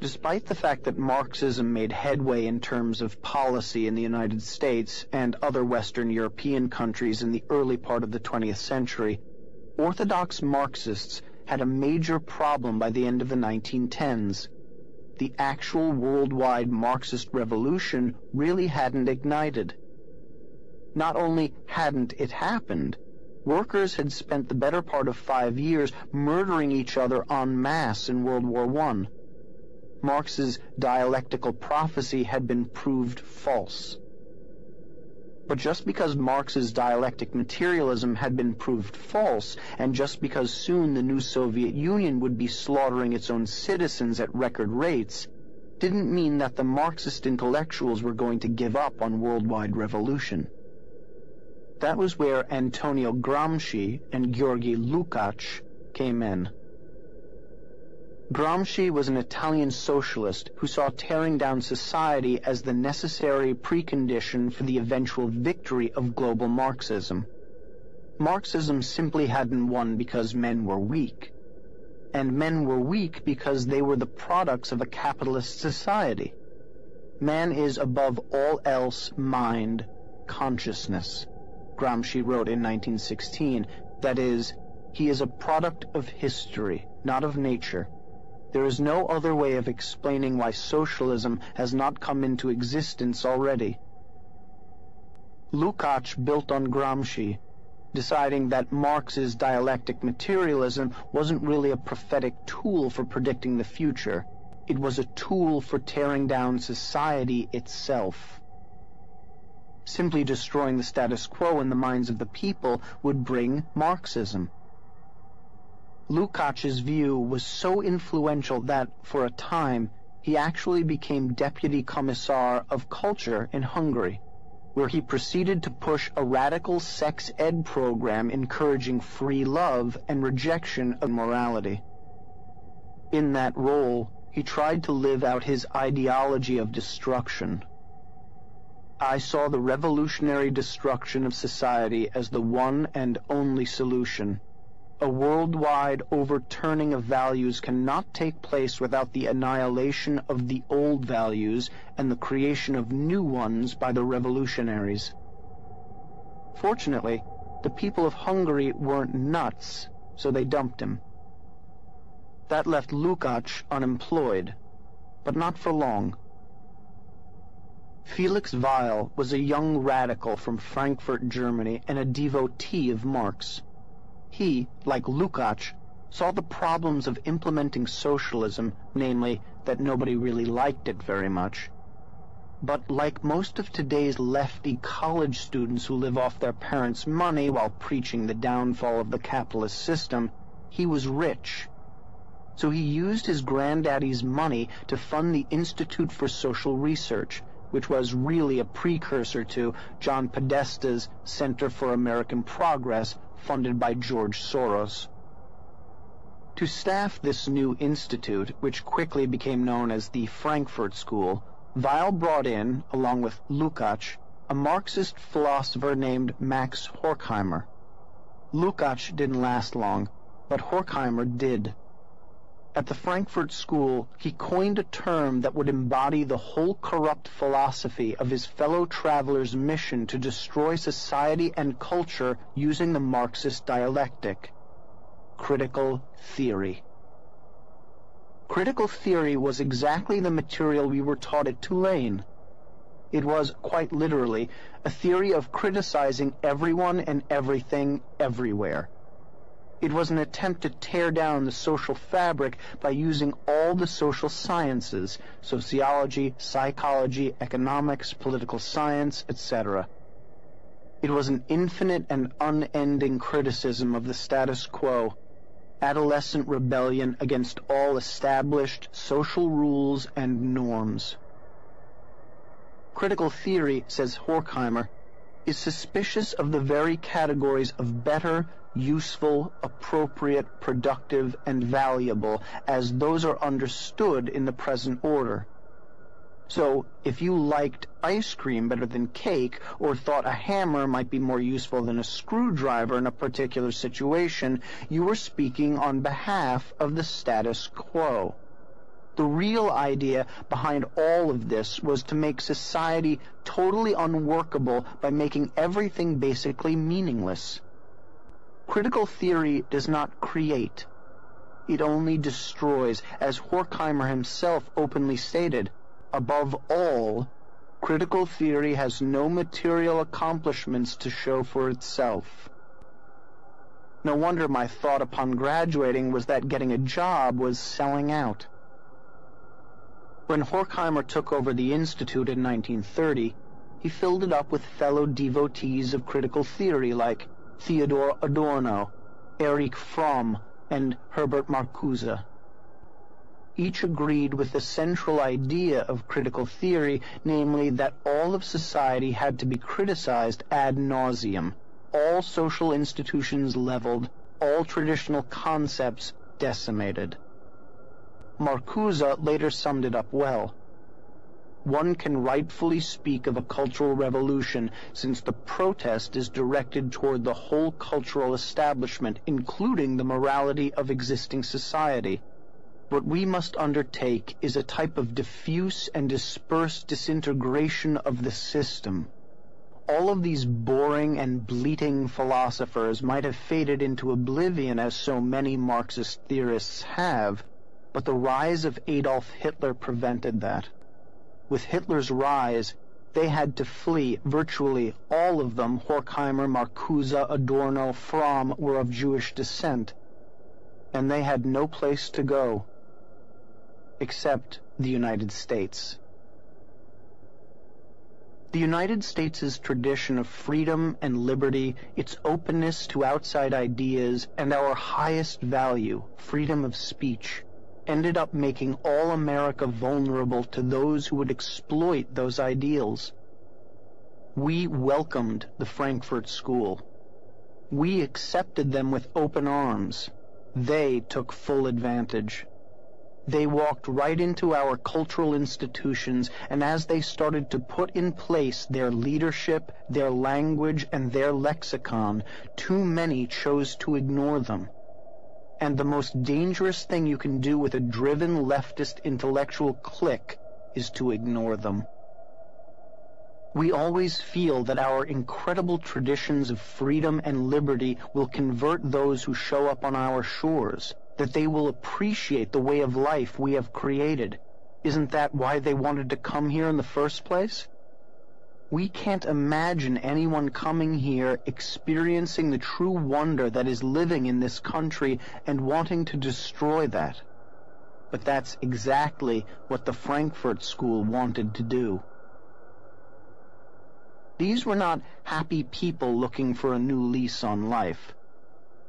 Despite the fact that Marxism made headway in terms of policy in the United States and other Western European countries in the early part of the 20th century, orthodox Marxists had a major problem by the end of the 1910s. The actual worldwide Marxist revolution really hadn't ignited. Not only hadn't it happened, workers had spent the better part of 5 years murdering each other en masse in World War I. Marx's dialectical prophecy had been proved false. But just because Marx's dialectic materialism had been proved false, and just because soon the new Soviet Union would be slaughtering its own citizens at record rates, didn't mean that the Marxist intellectuals were going to give up on worldwide revolution. That was where Antonio Gramsci and Georgy Lukács came in. Gramsci was an Italian socialist who saw tearing down society as the necessary precondition for the eventual victory of global Marxism. Marxism simply hadn't won because men were weak. And men were weak because they were the products of a capitalist society. Man is above all else mind, consciousness. Gramsci wrote in 1916, that is, he is a product of history, not of nature. There is no other way of explaining why socialism has not come into existence already. Lukács built on Gramsci, deciding that Marx's dialectic materialism wasn't really a prophetic tool for predicting the future. It was a tool for tearing down society itself. Simply destroying the status quo in the minds of the people would bring Marxism. Lukács's view was so influential that, for a time, he actually became Deputy Commissar of Culture in Hungary, where he proceeded to push a radical sex ed program encouraging free love and rejection of morality. In that role, he tried to live out his ideology of destruction. I saw the revolutionary destruction of society as the one and only solution. A worldwide overturning of values cannot take place without the annihilation of the old values and the creation of new ones by the revolutionaries. Fortunately, the people of Hungary weren't nuts, so they dumped him. That left Lukács unemployed, but not for long. Felix Weil was a young radical from Frankfurt, Germany, and a devotee of Marx. He, like Lukács, saw the problems of implementing socialism, namely that nobody really liked it very much. But like most of today's lefty college students who live off their parents' money while preaching the downfall of the capitalist system, he was rich. So he used his granddaddy's money to fund the Institute for Social Research, which was really a precursor to John Podesta's Center for American Progress, funded by George Soros. To staff this new institute, which quickly became known as the Frankfurt School, Weil brought in, along with Lukács, a Marxist philosopher named Max Horkheimer. Lukács didn't last long, but Horkheimer did. At the Frankfurt School, he coined a term that would embody the whole corrupt philosophy of his fellow travelers' mission to destroy society and culture using the Marxist dialectic: critical theory. Critical theory was exactly the material we were taught at Tulane. It was, quite literally, a theory of criticizing everyone and everything everywhere. It was an attempt to tear down the social fabric by using all the social sciences, sociology, psychology, economics, political science, etc. It was an infinite and unending criticism of the status quo, adolescent rebellion against all established social rules and norms. Critical theory, says Horkheimer, is suspicious of the very categories of better, useful, appropriate, productive, and valuable as those are understood in the present order. So, if you liked ice cream better than cake, or thought a hammer might be more useful than a screwdriver in a particular situation, you were speaking on behalf of the status quo. The real idea behind all of this was to make society totally unworkable by making everything basically meaningless. Critical theory does not create. It only destroys, as Horkheimer himself openly stated. Above all, critical theory has no material accomplishments to show for itself. No wonder my thought upon graduating was that getting a job was selling out. When Horkheimer took over the Institute in 1930, he filled it up with fellow devotees of critical theory like Theodor Adorno, Erich Fromm, and Herbert Marcuse. Each agreed with the central idea of critical theory, namely that all of society had to be criticized ad nauseum, all social institutions leveled, all traditional concepts decimated. Marcuse later summed it up well. One can rightfully speak of a cultural revolution since the protest is directed toward the whole cultural establishment, including the morality of existing society. What we must undertake is a type of diffuse and dispersed disintegration of the system. All of these boring and bleating philosophers might have faded into oblivion, as so many Marxist theorists have, but the rise of Adolf Hitler prevented that. With Hitler's rise, they had to flee. Virtually all of them, Horkheimer, Marcuse, Adorno, Fromm, were of Jewish descent, and they had no place to go except the United States. The United States' tradition of freedom and liberty, its openness to outside ideas, and our highest value, freedom of speech, ended up making all America vulnerable to those who would exploit those ideals. We welcomed the Frankfurt School. We accepted them with open arms. They took full advantage. They walked right into our cultural institutions, and as they started to put in place their leadership, their language, and their lexicon, too many chose to ignore them. And the most dangerous thing you can do with a driven leftist intellectual clique is to ignore them. We always feel that our incredible traditions of freedom and liberty will convert those who show up on our shores, that they will appreciate the way of life we have created. Isn't that why they wanted to come here in the first place? We can't imagine anyone coming here, experiencing the true wonder that is living in this country and wanting to destroy that. But that's exactly what the Frankfurt School wanted to do. These were not happy people looking for a new lease on life.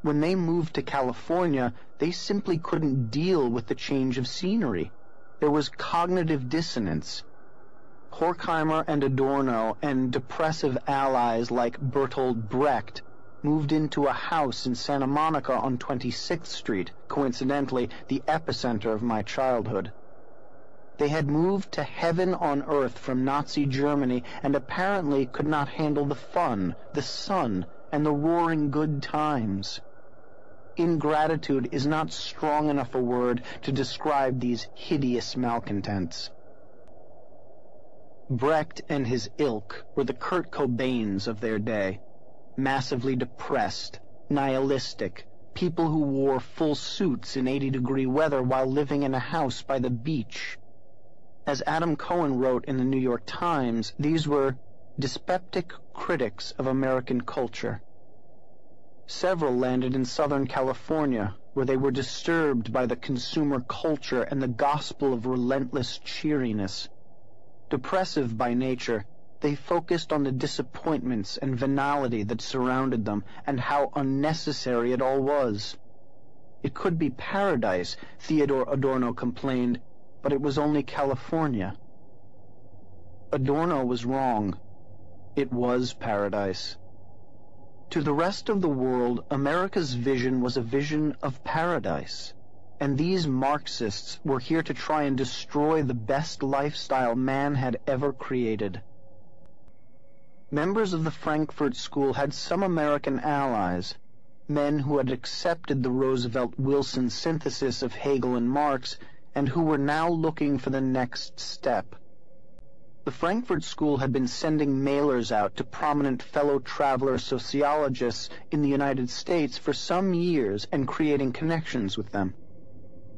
When they moved to California, they simply couldn't deal with the change of scenery. There was cognitive dissonance. Horkheimer and Adorno and depressive allies like Bertolt Brecht moved into a house in Santa Monica on 26th Street, coincidentally the epicenter of my childhood. They had moved to heaven on earth from Nazi Germany and apparently could not handle the fun, the sun, and the roaring good times. Ingratitude is not strong enough a word to describe these hideous malcontents. Brecht and his ilk were the Kurt Cobains of their day, massively depressed, nihilistic, people who wore full suits in 80-degree weather while living in a house by the beach. As Adam Cohen wrote in the New York Times, these were dyspeptic critics of American culture. Several landed in Southern California, where they were disturbed by the consumer culture and the gospel of relentless cheeriness. Depressive by nature, they focused on the disappointments and venality that surrounded them and how unnecessary it all was. It could be paradise, Theodor Adorno complained, but it was only California. Adorno was wrong. It was paradise. To the rest of the world, America's vision was a vision of paradise. And these Marxists were here to try and destroy the best lifestyle man had ever created. Members of the Frankfurt School had some American allies, men who had accepted the Roosevelt-Wilson synthesis of Hegel and Marx and who were now looking for the next step. The Frankfurt School had been sending mailers out to prominent fellow traveler sociologists in the United States for some years and creating connections with them.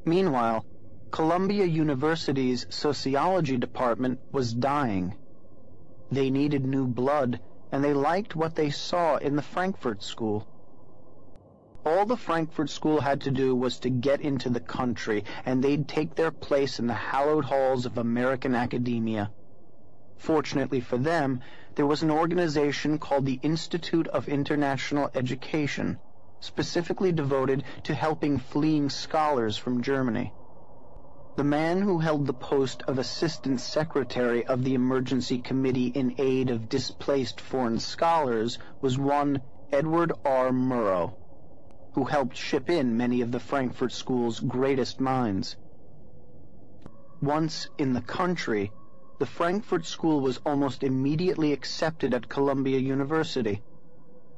Meanwhile, Columbia University's sociology department was dying. They needed new blood, and they liked what they saw in the Frankfurt School. All the Frankfurt School had to do was to get into the country, and they'd take their place in the hallowed halls of American academia. Fortunately for them, there was an organization called the Institute of International Education, specifically devoted to helping fleeing scholars from Germany. The man who held the post of Assistant Secretary of the Emergency Committee in Aid of Displaced Foreign Scholars was one Edward R. Murrow, who helped ship in many of the Frankfurt School's greatest minds. Once in the country, the Frankfurt School was almost immediately accepted at Columbia University.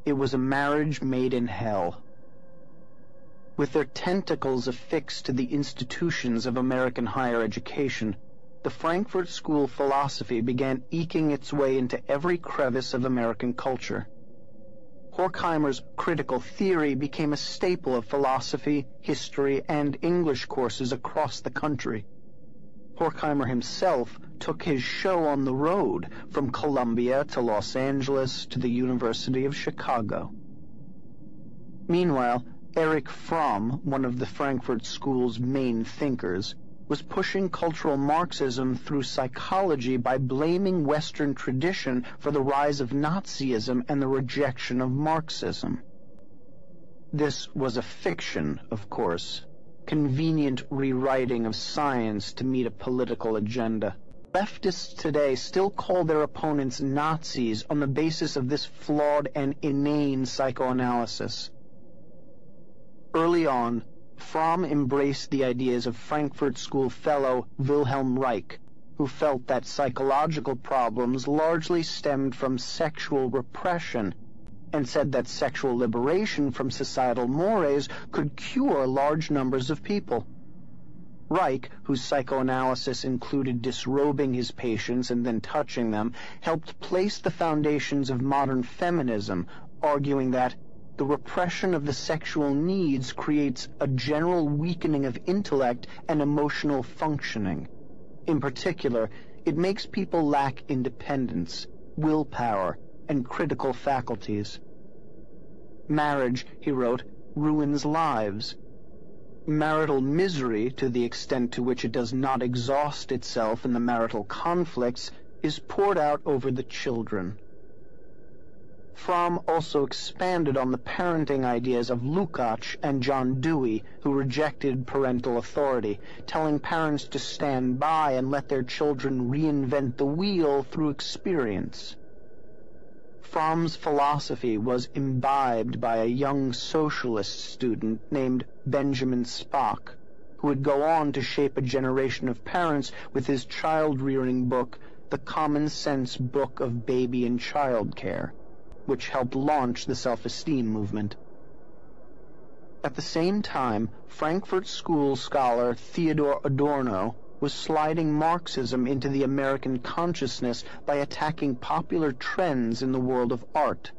It was a marriage made in hell. With their tentacles affixed to the institutions of American higher education, the Frankfurt School philosophy began eking its way into every crevice of American culture. Horkheimer's critical theory became a staple of philosophy, history, and English courses across the country. Horkheimer himself took his show on the road, from Columbia to Los Angeles to the University of Chicago. Meanwhile, Erich Fromm, one of the Frankfurt School's main thinkers, was pushing cultural Marxism through psychology by blaming Western tradition for the rise of Nazism and the rejection of Marxism. This was a fiction, of course, convenient rewriting of science to meet a political agenda. Leftists today still call their opponents Nazis on the basis of this flawed and inane psychoanalysis. Early on, Fromm embraced the ideas of Frankfurt School fellow Wilhelm Reich, who felt that psychological problems largely stemmed from sexual repression, and said that sexual liberation from societal mores could cure large numbers of people. Reich, whose psychoanalysis included disrobing his patients and then touching them, helped place the foundations of modern feminism, arguing that the repression of the sexual needs creates a general weakening of intellect and emotional functioning. In particular, it makes people lack independence, willpower, and critical faculties. Marriage, he wrote, ruins lives. Marital misery, to the extent to which it does not exhaust itself in the marital conflicts, is poured out over the children. Fromm also expanded on the parenting ideas of Lukács and John Dewey, who rejected parental authority, telling parents to stand by and let their children reinvent the wheel through experience. Fromm's philosophy was imbibed by a young socialist student named Benjamin Spock, who would go on to shape a generation of parents with his child-rearing book, The Common Sense Book of Baby and Child Care, which helped launch the self-esteem movement. At the same time, Frankfurt School scholar Theodor Adorno was sliding Marxism into the American consciousness by attacking popular trends in the world of art.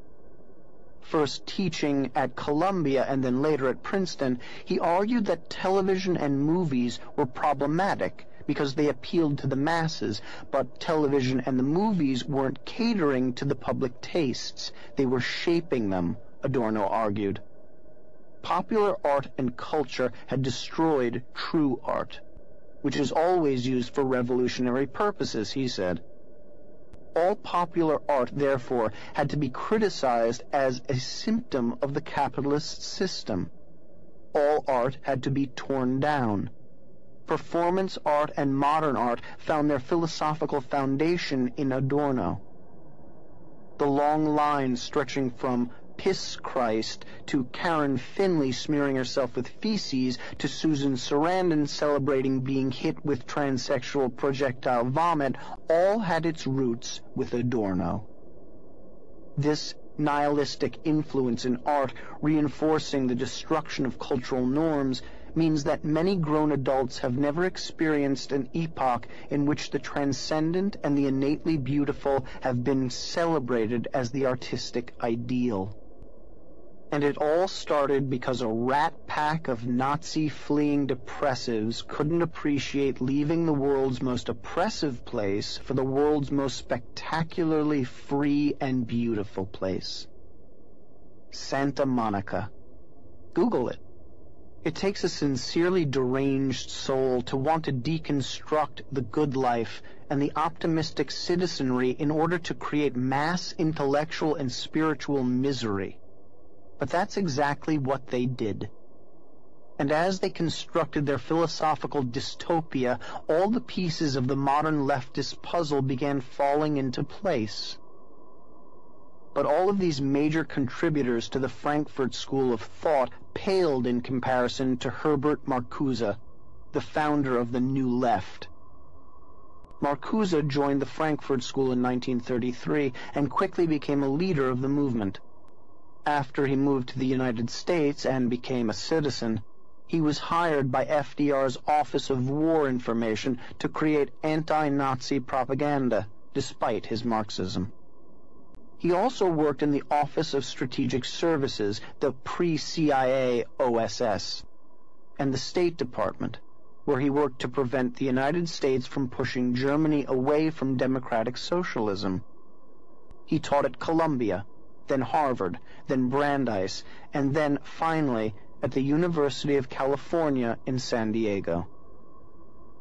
First teaching at Columbia and then later at Princeton, he argued that television and movies were problematic because they appealed to the masses, but television and the movies weren't catering to the public tastes. They were shaping them, Adorno argued. Popular art and culture had destroyed true art, which is always used for revolutionary purposes, he said. All popular art, therefore, had to be criticized as a symptom of the capitalist system. All art had to be torn down. Performance art and modern art found their philosophical foundation in Adorno. The long line stretching from Piss Christ to Karen Finley smearing herself with feces to Susan Sarandon celebrating being hit with transsexual projectile vomit all had its roots with Adorno. This nihilistic influence in art, reinforcing the destruction of cultural norms, means that many grown adults have never experienced an epoch in which the transcendent and the innately beautiful have been celebrated as the artistic ideal. And it all started because a rat pack of Nazi-fleeing depressives couldn't appreciate leaving the world's most oppressive place for the world's most spectacularly free and beautiful place. Santa Monica. Google it. It takes a sincerely deranged soul to want to deconstruct the good life and the optimistic citizenry in order to create mass intellectual and spiritual misery. But that's exactly what they did. And as they constructed their philosophical dystopia, all the pieces of the modern leftist puzzle began falling into place. But all of these major contributors to the Frankfurt School of Thought paled in comparison to Herbert Marcuse, the founder of the New Left. Marcuse joined the Frankfurt School in 1933 and quickly became a leader of the movement. After he moved to the United States and became a citizen, he was hired by FDR's Office of War Information to create anti-Nazi propaganda, despite his Marxism. He also worked in the Office of Strategic Services, the pre-CIA OSS, and the State Department, where he worked to prevent the United States from pushing Germany away from democratic socialism. He taught at Columbia, then Harvard, then Brandeis, and then, finally, at the University of California in San Diego.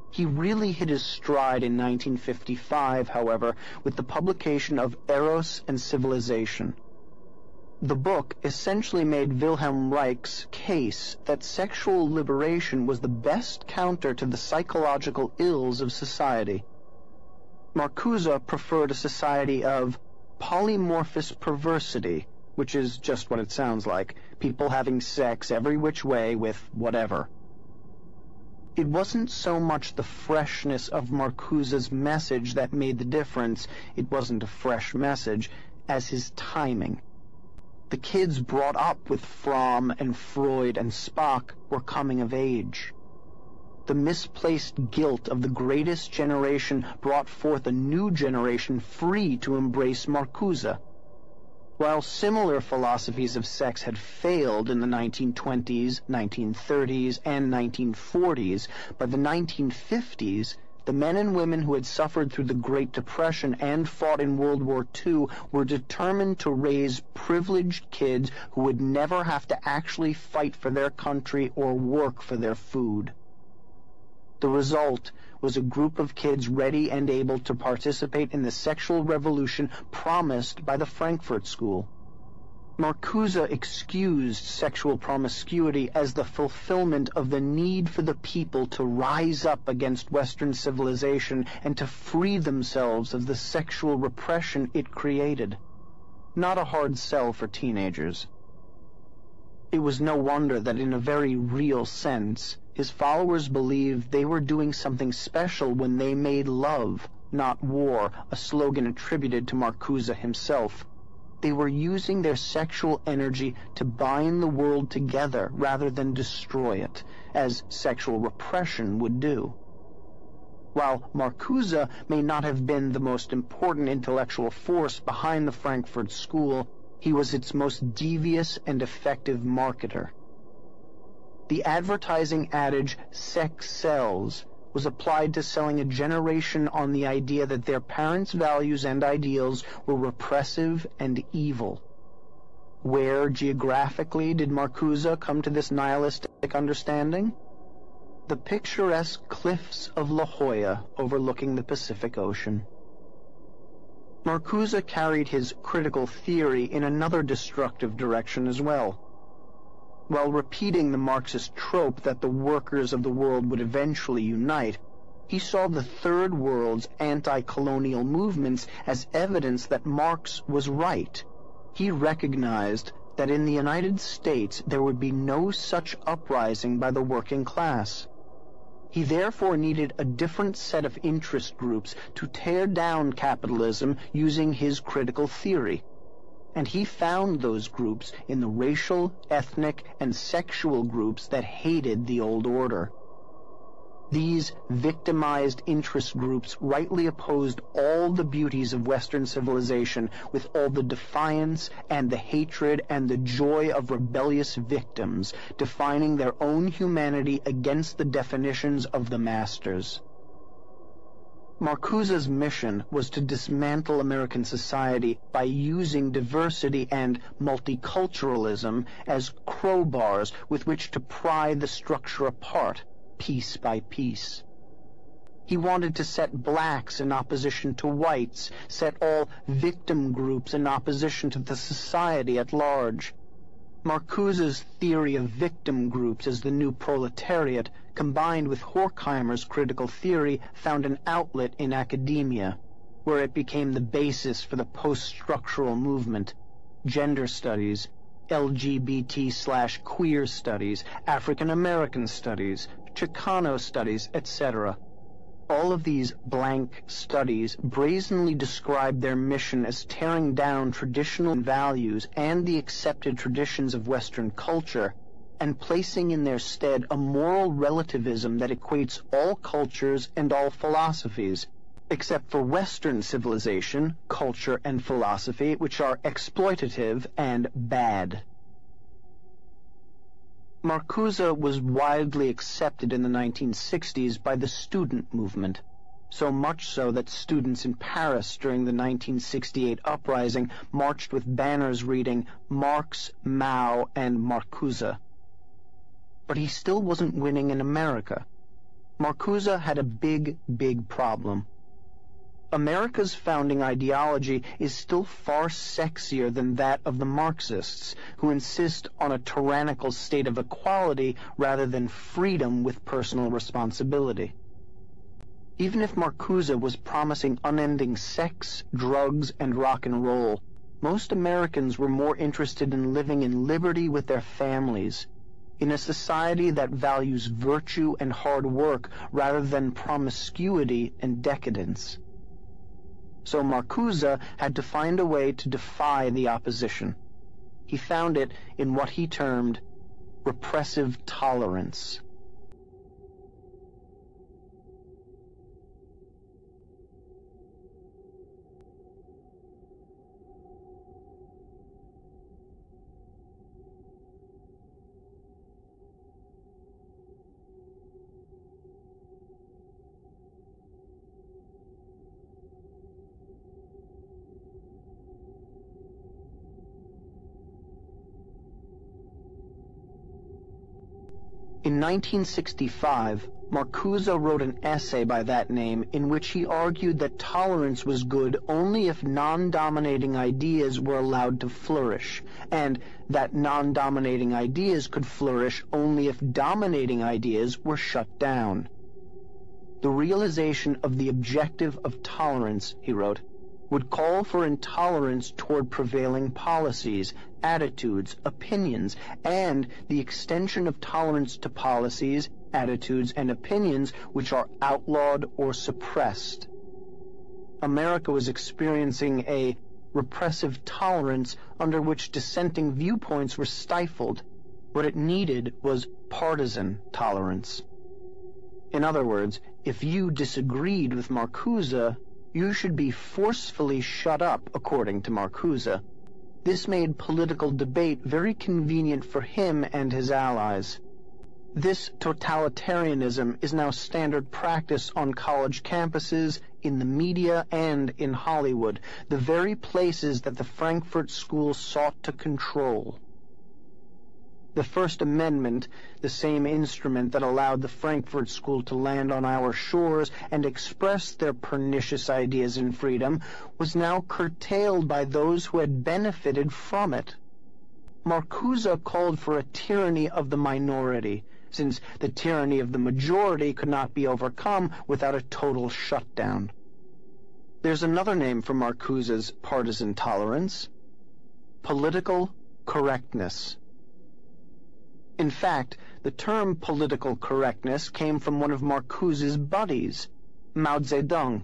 He really hit his stride in 1955, however, with the publication of Eros and Civilization. The book essentially made Wilhelm Reich's case that sexual liberation was the best counter to the psychological ills of society. Marcuse preferred a society of polymorphous perversity, which is just what it sounds like, people having sex every which way with whatever. It wasn't so much the freshness of Marcuse's message that made the difference, it wasn't a fresh message, as his timing. The kids brought up with Fromm and Freud and Spock were coming of age. The misplaced guilt of the greatest generation brought forth a new generation free to embrace Marcuse. While similar philosophies of sex had failed in the 1920s, 1930s, and 1940s, by the 1950s, the men and women who had suffered through the Great Depression and fought in World War II were determined to raise privileged kids who would never have to actually fight for their country or work for their food. The result was a group of kids ready and able to participate in the sexual revolution promised by the Frankfurt School. Marcuse excused sexual promiscuity as the fulfillment of the need for the people to rise up against Western civilization and to free themselves of the sexual repression it created. Not a hard sell for teenagers. It was no wonder that in a very real sense, his followers believed they were doing something special when they made love, not war, a slogan attributed to Marcuse himself. They were using their sexual energy to bind the world together rather than destroy it, as sexual repression would do. While Marcuse may not have been the most important intellectual force behind the Frankfurt School, he was its most devious and effective marketer. The advertising adage, sex sells, was applied to selling a generation on the idea that their parents' values and ideals were repressive and evil. Where, geographically, did Marcuse come to this nihilistic understanding? The picturesque cliffs of La Jolla overlooking the Pacific Ocean. Marcuse carried his critical theory in another destructive direction as well. While repeating the Marxist trope that the workers of the world would eventually unite, he saw the Third World's anti-colonial movements as evidence that Marx was right. He recognized that in the United States there would be no such uprising by the working class. He therefore needed a different set of interest groups to tear down capitalism using his critical theory. and he found those groups in the racial, ethnic, and sexual groups that hated the old order. These victimized interest groups rightly opposed all the beauties of Western civilization with all the defiance and the hatred and the joy of rebellious victims, defining their own humanity against the definitions of the masters. Marcuse's mission was to dismantle American society by using diversity and multiculturalism as crowbars with which to pry the structure apart, piece by piece. He wanted to set blacks in opposition to whites, set all victim groups in opposition to the society at large. Marcuse's theory of victim groups as the new proletariat, combined with Horkheimer's critical theory, found an outlet in academia, where it became the basis for the post-structural movement, gender studies, LGBT/queer studies, African American studies, Chicano studies, etc. All of these blank studies brazenly describe their mission as tearing down traditional values and the accepted traditions of Western culture and placing in their stead a moral relativism that equates all cultures and all philosophies, except for Western civilization, culture, and philosophy, which are exploitative and bad. Marcuse was widely accepted in the 1960s by the student movement, so much so that students in Paris during the 1968 uprising marched with banners reading Marx, Mao, and Marcuse. But he still wasn't winning in America. Marcuse had a big problem. America's founding ideology is still far sexier than that of the Marxists, who insist on a tyrannical state of equality rather than freedom with personal responsibility. Even if Marcuse was promising unending sex, drugs, and rock and roll, most Americans were more interested in living in liberty with their families, in a society that values virtue and hard work rather than promiscuity and decadence. So Marcuse had to find a way to defy the opposition. He found it in what he termed repressive tolerance. In 1965, Marcuse wrote an essay by that name in which he argued that tolerance was good only if non-dominating ideas were allowed to flourish, and that non-dominating ideas could flourish only if dominating ideas were shut down. The realization of the objective of tolerance, he wrote, would call for intolerance toward prevailing policies, attitudes, opinions, and the extension of tolerance to policies, attitudes, and opinions which are outlawed or suppressed. America was experiencing a repressive tolerance under which dissenting viewpoints were stifled. What it needed was partisan tolerance. In other words, if you disagreed with Marcuse, you should be forcefully shut up, according to Marcuse. This made political debate very convenient for him and his allies. This totalitarianism is now standard practice on college campuses, in the media, and in Hollywood, the very places that the Frankfurt School sought to control. The First Amendment, the same instrument that allowed the Frankfurt School to land on our shores and express their pernicious ideas in freedom, was now curtailed by those who had benefited from it. Marcuse called for a tyranny of the minority, since the tyranny of the majority could not be overcome without a total shutdown. There's another name for Marcuse's partisan tolerance: political correctness. In fact, the term political correctness came from one of Marcuse's buddies, Mao Zedong.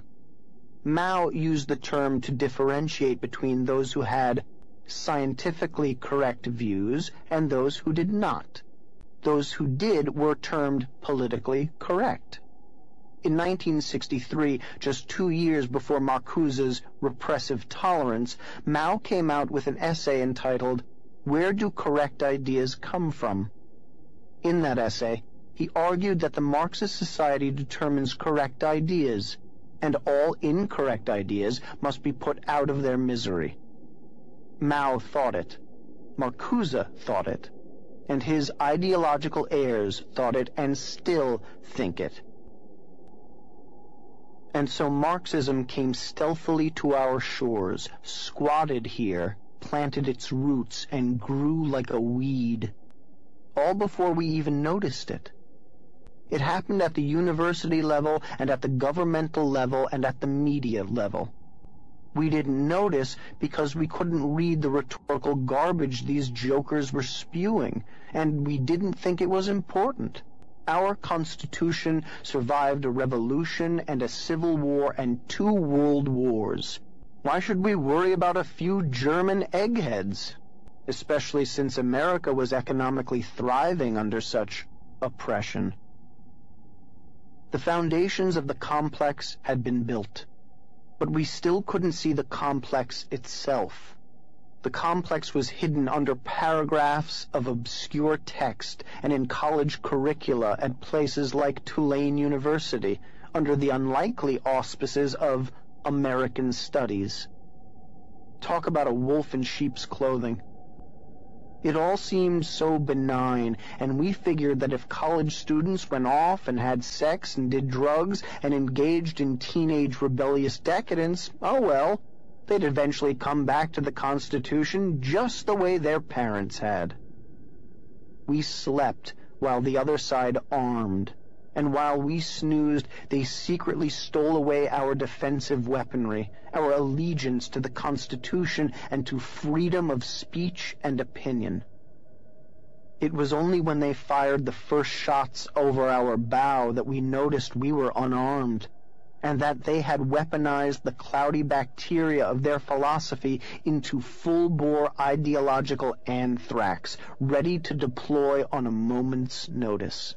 Mao used the term to differentiate between those who had scientifically correct views and those who did not. Those who did were termed politically correct. In 1963, just 2 years before Marcuse's repressive tolerance, Mao came out with an essay entitled, "Where Do Correct Ideas Come From?" In that essay, he argued that the Marxist society determines correct ideas, and all incorrect ideas must be put out of their misery. Mao thought it, Marcuse thought it, and his ideological heirs thought it and still think it. And so Marxism came stealthily to our shores, squatted here, planted its roots, and grew like a weed, all before we even noticed it. It happened at the university level and at the governmental level and at the media level. We didn't notice because we couldn't read the rhetorical garbage these jokers were spewing, and we didn't think it was important. Our Constitution survived a revolution and a civil war and 2 world wars. Why should we worry about a few German eggheads? Especially since America was economically thriving under such oppression. The foundations of the complex had been built, but we still couldn't see the complex itself. The complex was hidden under paragraphs of obscure text and in college curricula at places like Tulane University, under the unlikely auspices of American Studies. Talk about a wolf in sheep's clothing. It all seemed so benign, and we figured that if college students went off and had sex and did drugs and engaged in teenage rebellious decadence, oh well, they'd eventually come back to the Constitution just the way their parents had. We slept while the other side armed, and while we snoozed, they secretly stole away our defensive weaponry, our allegiance to the Constitution and to freedom of speech and opinion. It was only when they fired the first shots over our bow that we noticed we were unarmed, and that they had weaponized the cloudy bacteria of their philosophy into full-bore ideological anthrax, ready to deploy on a moment's notice.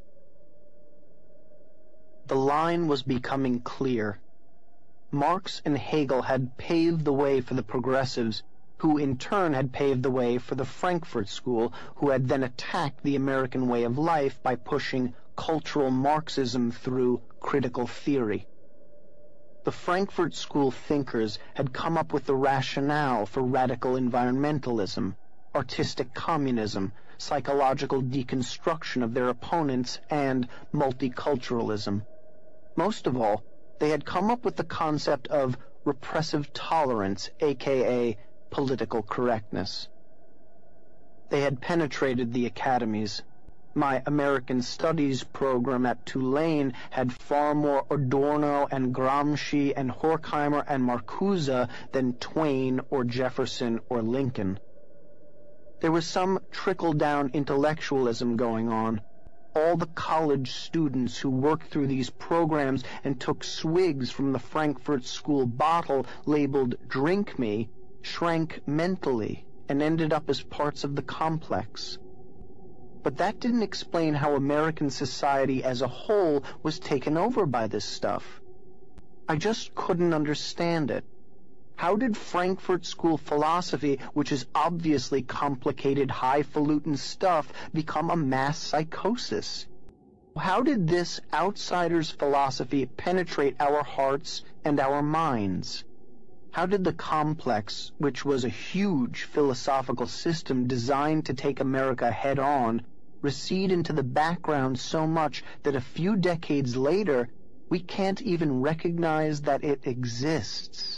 The line was becoming clear. Marx and Hegel had paved the way for the progressives, who in turn had paved the way for the Frankfurt School, who had then attacked the American way of life by pushing cultural Marxism through critical theory. The Frankfurt School thinkers had come up with the rationale for radical environmentalism, artistic communism, psychological deconstruction of their opponents, and multiculturalism. Most of all, they had come up with the concept of repressive tolerance, aka political correctness. They had penetrated the academies. My American Studies program at Tulane had far more Adorno and Gramsci and Horkheimer and Marcuse than Twain or Jefferson or Lincoln. There was some trickle-down intellectualism going on. All the college students who worked through these programs and took swigs from the Frankfurt School bottle labeled "Drink Me" shrank mentally and ended up as parts of the complex. But that didn't explain how American society as a whole was taken over by this stuff. I just couldn't understand it. How did Frankfurt School philosophy, which is obviously complicated, highfalutin stuff, become a mass psychosis? How did this outsider's philosophy penetrate our hearts and our minds? How did the complex, which was a huge philosophical system designed to take America head-on, recede into the background so much that a few decades later we can't even recognize that it exists?